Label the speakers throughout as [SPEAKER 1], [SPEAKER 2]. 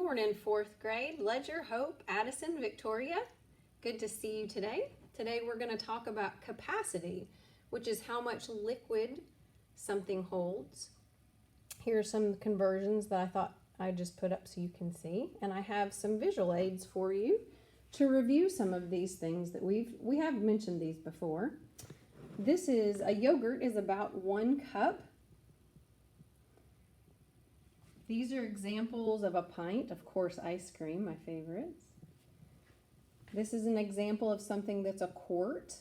[SPEAKER 1] morning, fourth grade. Ledger, Hope, Addison, Victoria. Good to see you today. Today we're going to talk about capacity, which is how much liquid something holds. Here are some conversions that I thought I'd just put up so you can see. And I have some visual aids for you to review some of these things that we have mentioned these before. This is a yogurt is about 1 cup. These are examples of a pint, of course, ice cream, my favorites. This is an example of something that's a quart.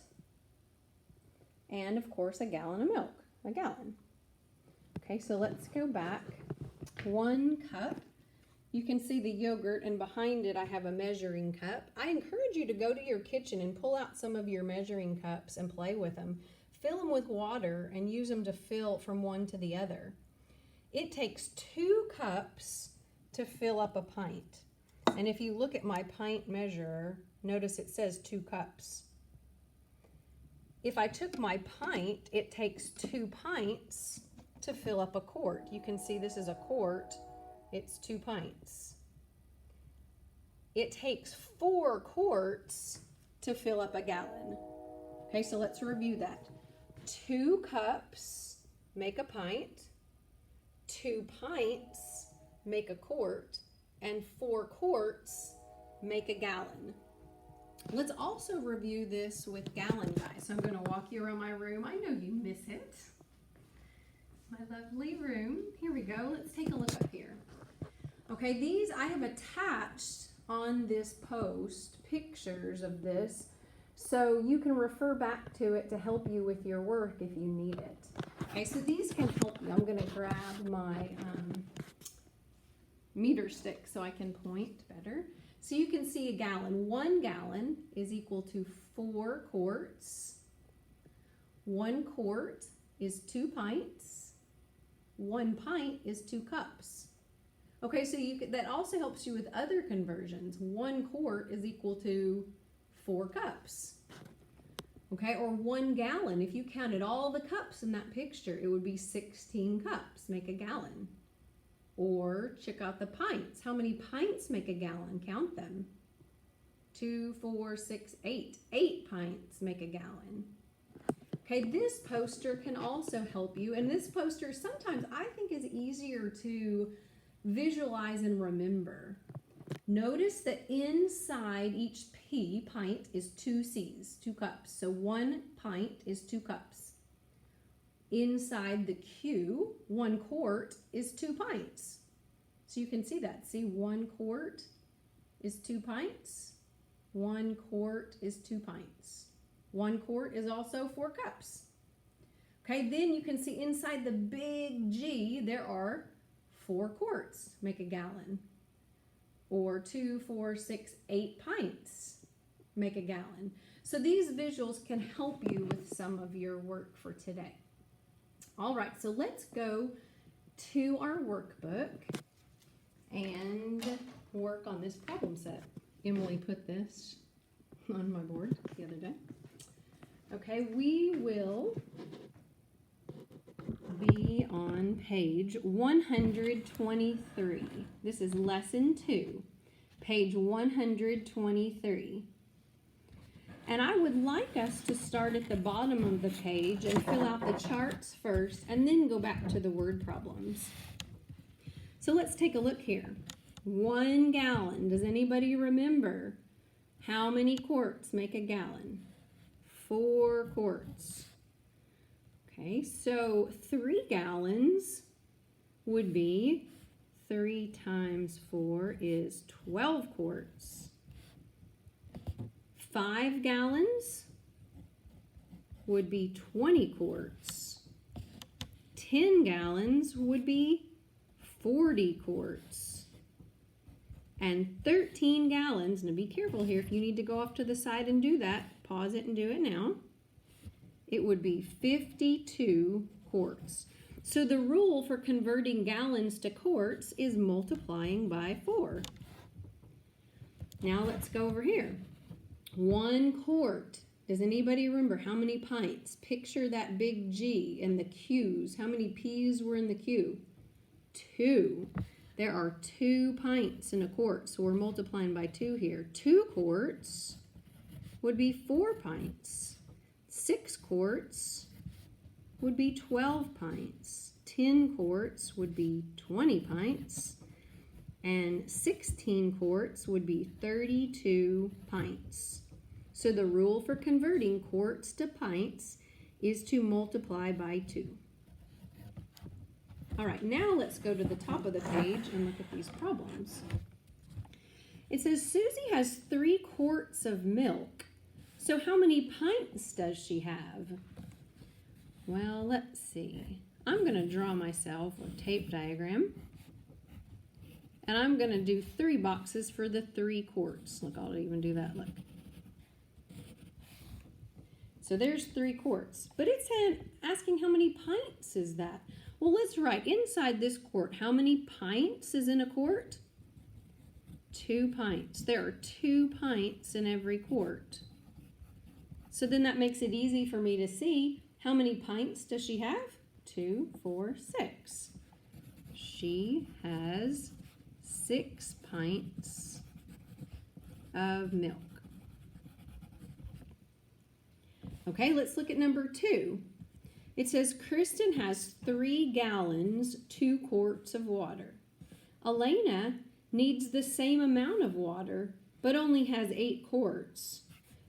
[SPEAKER 1] And of course, a gallon of milk, a gallon. Okay, so let's go back. 1 cup. You can see the yogurt, and behind it I have a measuring cup. I encourage you to go to your kitchen and pull out some of your measuring cups and play with them. Fill them with water and use them to fill from one to the other. It takes 2 cups to fill up a pint. And if you look at my pint measurer, notice it says 2 cups. If I took my pint, it takes 2 pints to fill up a quart. You can see this is a quart. It's 2 pints. It takes 4 quarts to fill up a gallon. Okay, so let's review that. 2 cups make a pint. 2 pints make a quart, and 4 quarts make a gallon. Let's also review this with gallon, guys. So I'm going to walk you around my room. I know you miss it. My lovely room. Here we go. Let's take a look up here. Okay, these I have attached on this post pictures of this, so you can refer back to it to help you with your work if you need it. Okay, so these can help you. I'm going to grab my meter stick so I can point better. So you can see a gallon. 1 gallon is equal to 4 quarts. 1 quart is 2 pints. 1 pint is 2 cups. Okay, so that also helps you with other conversions. 1 quart is equal to 4 cups. Okay, or 1 gallon. If you counted all the cups in that picture, it would be 16 cups make a gallon. Or check out the pints. How many pints make a gallon? Count them. 2, 4, 6, 8. 8 pints make a gallon. Okay, this poster can also help you. And this poster sometimes I think is easier to visualize and remember. Notice that inside each pint is 2 C's, 2 cups. So 1 pint is 2 cups. Inside the Q, 1 quart is 2 pints. So you can see that. See, 1 quart is 2 pints. 1 quart is 2 pints. 1 quart is also 4 cups. Okay, then you can see inside the big G, there are 4 quarts make a gallon. Or 2, 4, 6, 8 pints make a gallon. So these visuals can help you with some of your work for today. All right, so let's go to our workbook and work on this problem set. Emily put this on my board the other day. Okay, we will be on page 123. This is lesson 2, page 123. And I would like us to start at the bottom of the page and fill out the charts first and then go back to the word problems. So let's take a look here. 1 gallon. Does anybody remember how many quarts make a gallon? 4 quarts. Okay, so 3 gallons would be 3 times 4 is 12 quarts. 5 gallons would be 20 quarts. 10 gallons would be 40 quarts. And 13 gallons, now be careful here, if you need to go off to the side and do that, pause it and do it now. It would be 52 quarts. So the rule for converting gallons to quarts is multiplying by 4. Now let's go over here. 1 quart. Does anybody remember how many pints? Picture that big G and the Q's. How many P's were in the Q? 2. There are 2 pints in a quart, so we're multiplying by 2 here. 2 quarts would be 4 pints. 6 quarts would be 12 pints. 10 quarts would be 20 pints. And 16 quarts would be 32 pints. So the rule for converting quarts to pints is to multiply by 2. All right, now let's go to the top of the page and look at these problems. It says Susie has 3 quarts of milk. So how many pints does she have? Well, let's see. I'm going to draw myself a tape diagram. And I'm going to do 3 boxes for the 3 quarts. Look, I'll even do that, look. So there's 3 quarts. But it's asking how many pints is that? Well, let's write inside this quart. How many pints is in a quart? 2 pints. There are 2 pints in every quart. So then that makes it easy for me to see how many pints does she have? 2, 4, 6. She has 6 pints of milk. Okay, let's look at number 2. It says Kristen has 3 gallons, 2 quarts of water. Elena needs the same amount of water, but only has 8 quarts.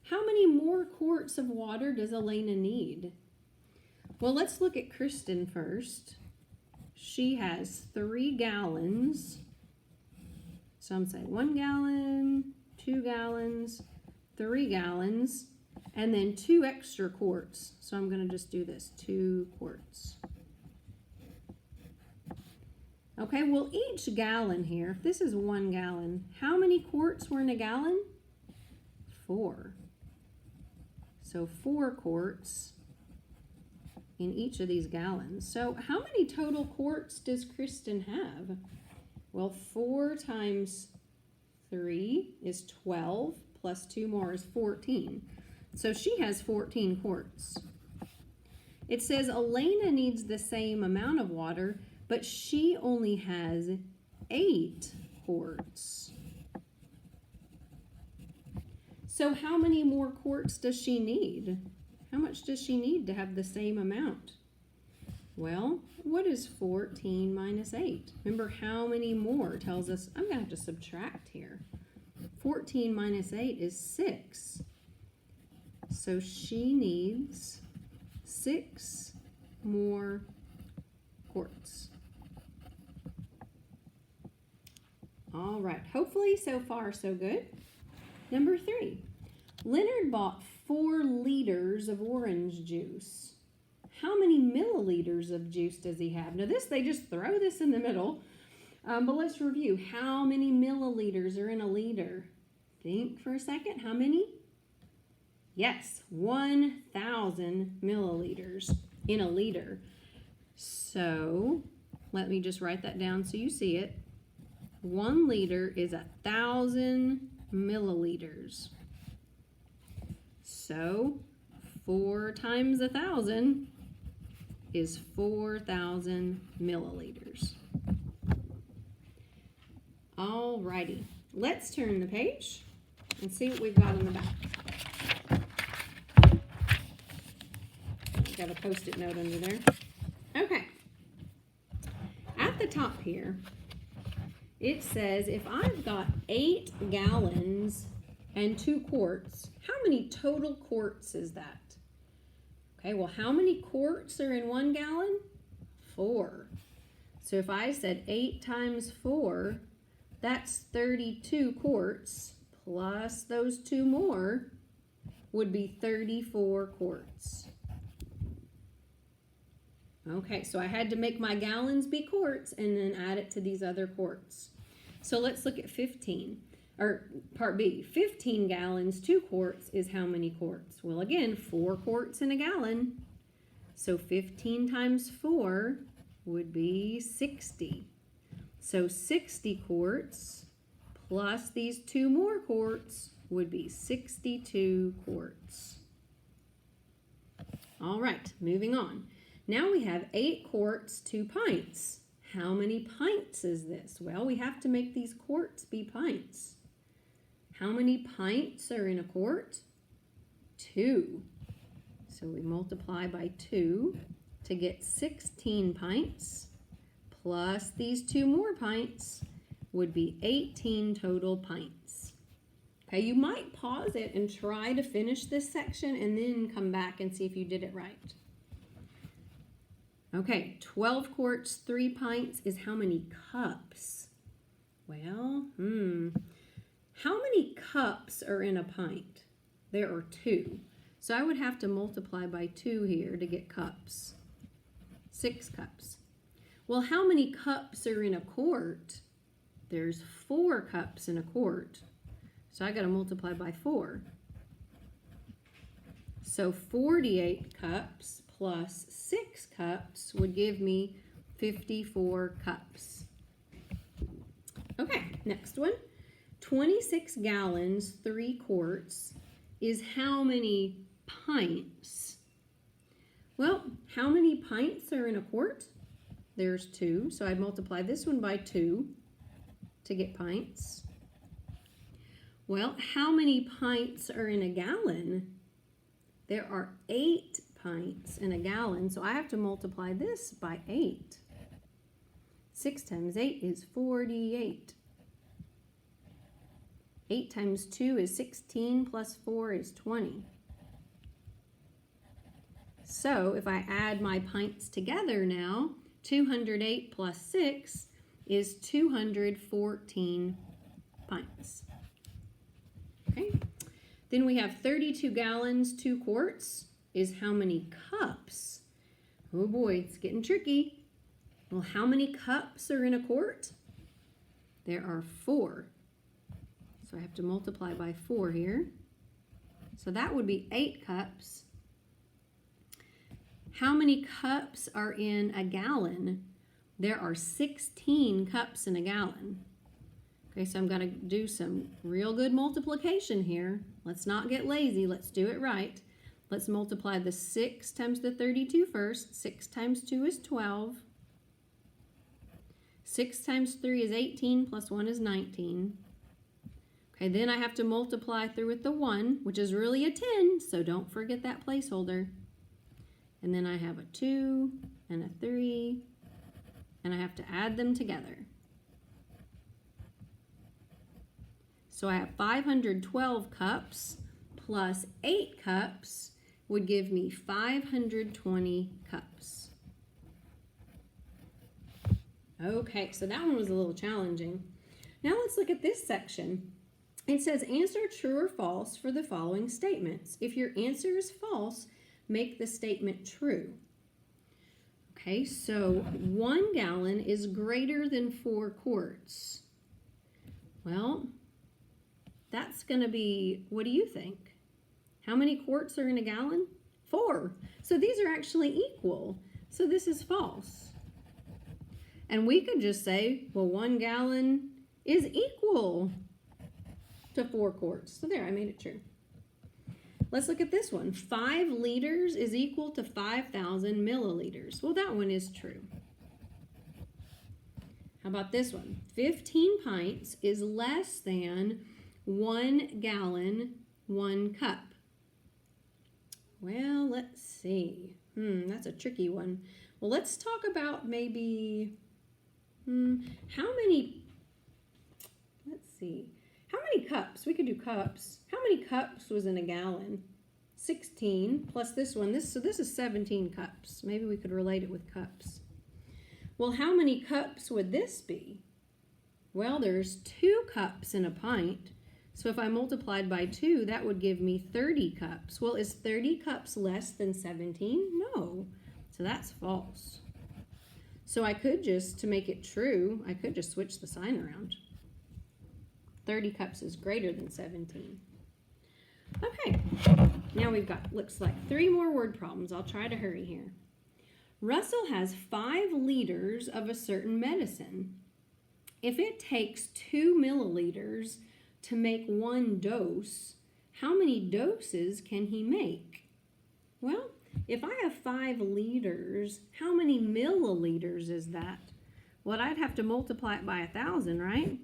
[SPEAKER 1] How many more quarts of water does Elena need? Well, let's look at Kristen first. She has 3 gallons. So I'm saying 1 gallon, 2 gallons, 3 gallons, and then 2 extra quarts. So I'm going to just do this, 2 quarts. Okay, well, each gallon here, if this is 1 gallon, how many quarts were in a gallon? 4. So 4 quarts in each of these gallons. So how many total quarts does Kristen have? Well, 4 times 3 is 12, plus 2 more is 14. So she has 14 quarts. It says Elena needs the same amount of water, but she only has 8 quarts. So how many more quarts does she need? How much does she need to have the same amount? Well, what is 14 minus 8? Remember, how many more tells us, I'm going to have to subtract here. 14 minus 8 is 6. So she needs 6 more quarts. All right, hopefully so far so good. Number 3, Leonard bought 4 liters of orange juice. How many milliliters of juice does he have? Now this, they just throw this in the middle, but let's review. How many milliliters are in a liter? Think for a second, how many? Yes, 1,000 milliliters in a liter. So let me just write that down so you see it. 1 liter is 1,000 milliliters. So 4 times 1,000 is 4,000 milliliters. All righty, let's turn the page and see what we've got in the back. Got a post-it note under there. Okay. At the top here, it says if I've got 8 gallons and 2 quarts, how many total quarts is that? Okay, well, how many quarts are in 1 gallon? 4. So if I said 8 times 4, that's 32 quarts, plus those 2 more would be 34 quarts. Okay, so I had to make my gallons be quarts and then add it to these other quarts. So let's look at 15, or part B. 15 gallons, 2 quarts is how many quarts? Well, again, 4 quarts in a gallon. So 15 times 4 would be 60. So 60 quarts plus these 2 more quarts would be 62 quarts. All right, moving on. Now we have 8 quarts, 2 pints. How many pints is this? Well, we have to make these quarts be pints. How many pints are in a quart? 2. So we multiply by 2 to get 16 pints, plus these 2 more pints would be 18 total pints. Okay, you might pause it and try to finish this section and then come back and see if you did it right. Okay, 12 quarts, 3 pints is how many cups? Well, how many cups are in a pint? There are 2. So I would have to multiply by 2 here to get cups. 6 cups. Well, how many cups are in a quart? There's 4 cups in a quart. So I got to multiply by 4. So 48 cups plus 6 cups would give me 54 cups. Okay, next one. 26 gallons, 3 quarts is how many pints? Well, how many pints are in a quart? There's 2, so I'd multiply this one by 2 to get pints. Well, how many pints are in a gallon? There are 8 pints in a gallon, so I have to multiply this by 8. 6 times 8 is 48. 8 times 2 is 16, plus 4 is 20. So if I add my pints together now, 208 plus 6 is 214 pints. Okay. Then we have 32 gallons, 2 quarts is how many cups? Oh boy, it's getting tricky. Well, how many cups are in a quart? There are 4. So I have to multiply by 4 here. So that would be 8 cups. How many cups are in a gallon? There are 16 cups in a gallon. Okay, so I'm going to do some real good multiplication here. Let's not get lazy. Let's do it right. Let's multiply the 6 times the 32 first. 6 times 2 is 12. 6 times 3 is 18, plus 1 is 19. Okay, then I have to multiply through with the 1, which is really a 10, so don't forget that placeholder. And then I have a 2 and a 3, and I have to add them together. So I have 512 cups plus 8 cups would give me 520 cups. Okay, so that one was a little challenging. Now let's look at this section. It says answer true or false for the following statements. If your answer is false, make the statement true. Okay, so 1 gallon is greater than 4 quarts. Well, that's going to be, what do you think? How many quarts are in a gallon? 4. So these are actually equal. So this is false. And we could just say, well, 1 gallon is equal to 4 quarts. So there, I made it true. Let's look at this one. 5 liters is equal to 5,000 milliliters. Well, that one is true. How about this one? 15 pints is less than 1 gallon, 1 cup. Well, let's see. That's a tricky one. Well, let's talk about maybe, how many cups? We could do cups. How many cups was in a gallon? 16 plus this one. So this is 17 cups. Maybe we could relate it with cups. Well, how many cups would this be? Well, there's 2 cups in a pint. So if I multiplied by 2, that would give me 30 cups. Well, is 30 cups less than 17? No. So that's false. So I could just, to make it true, I could just switch the sign around. 30 cups is greater than 17. Okay, now we've got, looks like 3 more word problems. I'll try to hurry here. Russell has 5 liters of a certain medicine. If it takes 2 milliliters to make 1 dose, how many doses can he make? Well, if I have 5 liters, how many milliliters is that? Well, I'd have to multiply it by 1,000, right?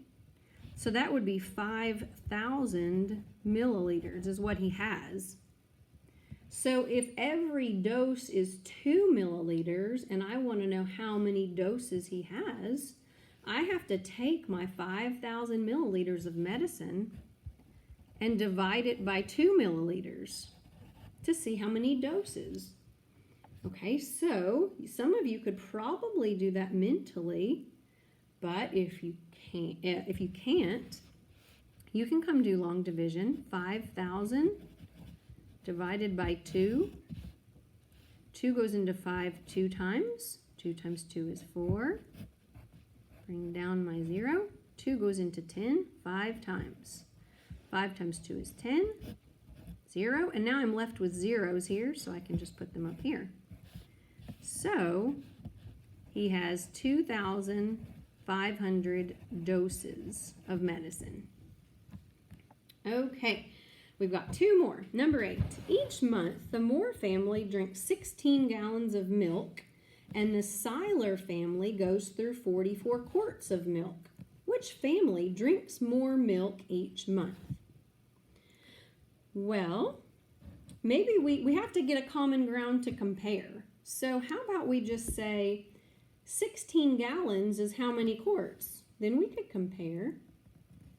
[SPEAKER 1] So that would be 5,000 milliliters is what he has. So if every dose is 2 milliliters and I want to know how many doses he has, I have to take my 5,000 milliliters of medicine and divide it by 2 milliliters to see how many doses. Okay, so some of you could probably do that mentally, but if you can't, you can come do long division. 5,000 divided by 2. 2 goes into 5 2 times. 2 times 2 is 4. Bring down my 0. 2 goes into 10 5 times. 5 times 2 is 10. 0. And now I'm left with zeros here, so I can just put them up here. So he has 2,500 doses of medicine. Okay, we've got 2 more. Number 8. Each month, the Moore family drinks 16 gallons of milk, and the Seiler family goes through 44 quarts of milk. Which family drinks more milk each month? Well, maybe we have to get a common ground to compare. So how about we just say 16 gallons is how many quarts? Then we could compare.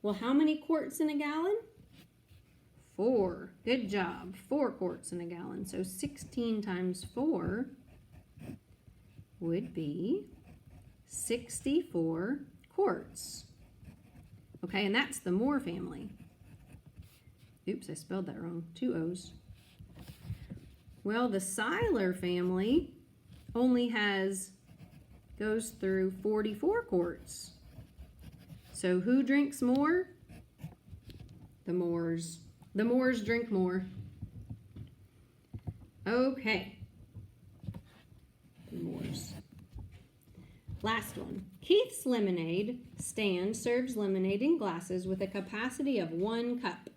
[SPEAKER 1] Well, how many quarts in a gallon? 4. Good job. 4 quarts in a gallon. So 16 times 4 would be 64 quarts. Okay, and that's the Moore family. Oops, I spelled that wrong. 2 O's. Well, the Seiler family only goes through 44 quarts. So who drinks more? The Moores. The Moores drink more. Okay. The Moores. Last one. Keith's lemonade stand serves lemonade in glasses with a capacity of 1 cup.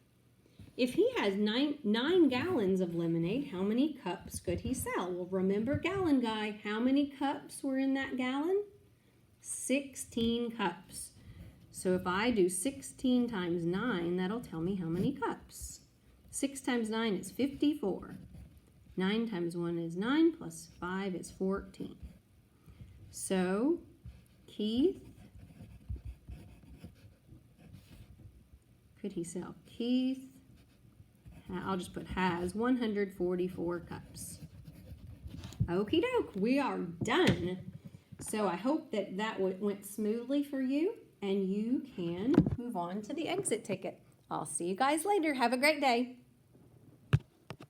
[SPEAKER 1] If he has 9 gallons of lemonade, how many cups could he sell? Well, remember gallon guy. How many cups were in that gallon? 16 cups. So if I do 16 times 9, that'll tell me how many cups. 6 times 9 is 54. 9 times 1 is 9, plus 5 is 14. So Keith, could he sell? Keith, I'll just put has 144 cups. Okie doke, we are done. So I hope that went smoothly for you and you can move on to the exit ticket. I'll see you guys later. Have a great day.